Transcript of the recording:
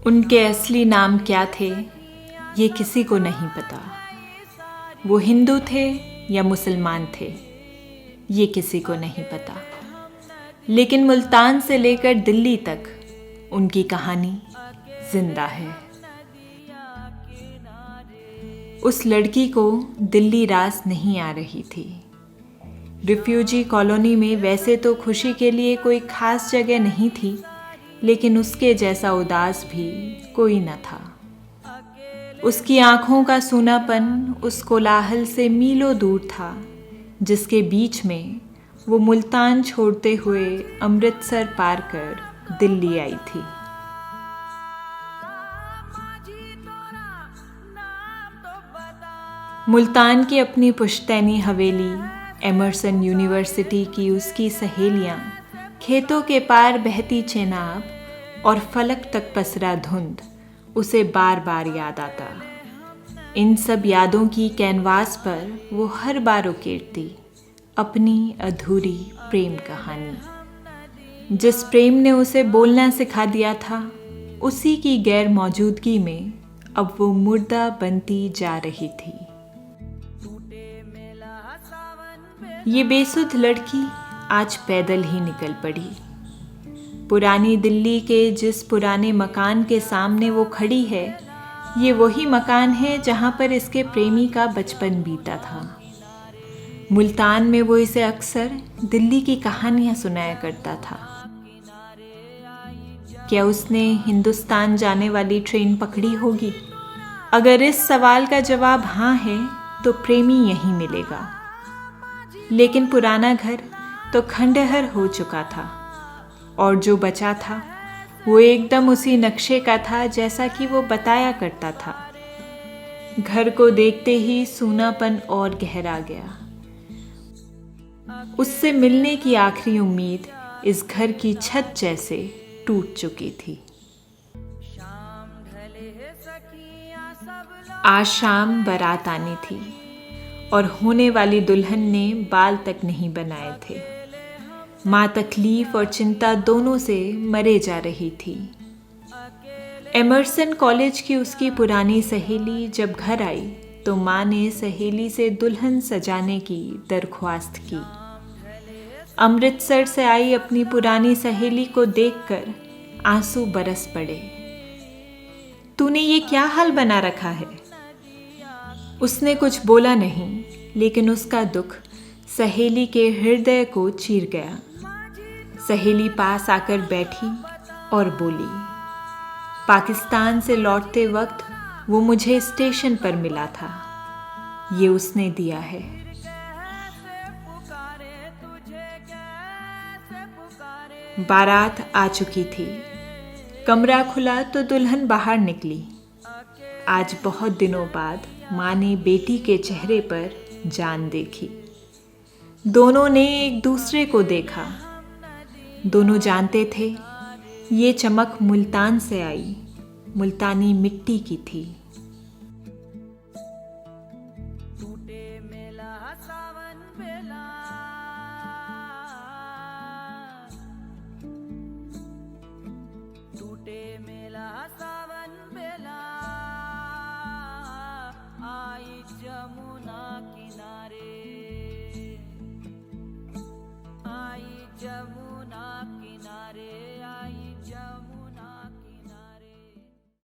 उनके असली नाम क्या थे ये किसी को नहीं पता। वो हिंदू थे या मुसलमान थे ये किसी को नहीं पता। लेकिन मुल्तान से लेकर दिल्ली तक उनकी कहानी जिंदा है। उस लड़की को दिल्ली रास नहीं आ रही थी। रिफ्यूजी कॉलोनी में वैसे तो खुशी के लिए कोई खास जगह नहीं थी, लेकिन उसके जैसा उदास भी कोई न था। उसकी आंखों का सूनापन उस कोलाहल से मीलों दूर था जिसके बीच में वो मुल्तान छोड़ते हुए अमृतसर पार कर दिल्ली आई थी। मुल्तान की अपनी पुश्तैनी हवेली, एमर्सन यूनिवर्सिटी की उसकी सहेलियां, खेतों के पार बहती चेनाब और फलक तक पसरा धुंध उसे बार बार याद आता। इन सब यादों की कैनवास पर वो हर बार उकेरती अपनी अधूरी प्रेम कहानी। जिस प्रेम ने उसे बोलना सिखा दिया था, उसी की गैर मौजूदगी में अब वो मुर्दा बनती जा रही थी। ये बेसुध लड़की आज पैदल ही निकल पड़ी। पुरानी दिल्ली के जिस पुराने मकान के सामने वो खड़ी है, ये वही मकान है जहाँ पर इसके प्रेमी का बचपन बीता था। मुल्तान में वो इसे अक्सर दिल्ली की कहानियाँ सुनाया करता था। क्या उसने हिंदुस्तान जाने वाली ट्रेन पकड़ी होगी? अगर इस सवाल का जवाब हाँ है तो प्रेमी यहीं मिलेगा। लेकिन पुराना घर तो खंडहर हो चुका था और जो बचा था वो एकदम उसी नक्शे का था जैसा कि वो बताया करता था। घर को देखते ही सूनापन और गहरा गया। उससे मिलने की आखिरी उम्मीद इस घर की छत जैसे टूट चुकी थी। आज शाम बारात आनी थी और होने वाली दुल्हन ने बाल तक नहीं बनाए थे। माँ तकलीफ और चिंता दोनों से मरे जा रही थी। एमर्सन कॉलेज की उसकी पुरानी सहेली जब घर आई तो माँ ने सहेली से दुल्हन सजाने की दरख्वास्त की। अमृतसर से आई अपनी पुरानी सहेली को देखकर आंसू बरस पड़े। तूने ये क्या हाल बना रखा है? उसने कुछ बोला नहीं, लेकिन उसका दुख सहेली के हृदय को चीर गया। सहेली पास आकर बैठी और बोली, पाकिस्तान से लौटते वक्त वो मुझे स्टेशन पर मिला था, ये उसने दिया है। बारात आ चुकी थी। कमरा खुला तो दुल्हन बाहर निकली। आज बहुत दिनों बाद माँ ने बेटी के चेहरे पर जान देखी। दोनों ने एक दूसरे को देखा। दोनों जानते थे ये चमक मुल्तान से आई, मुल्तानी मिट्टी की थी।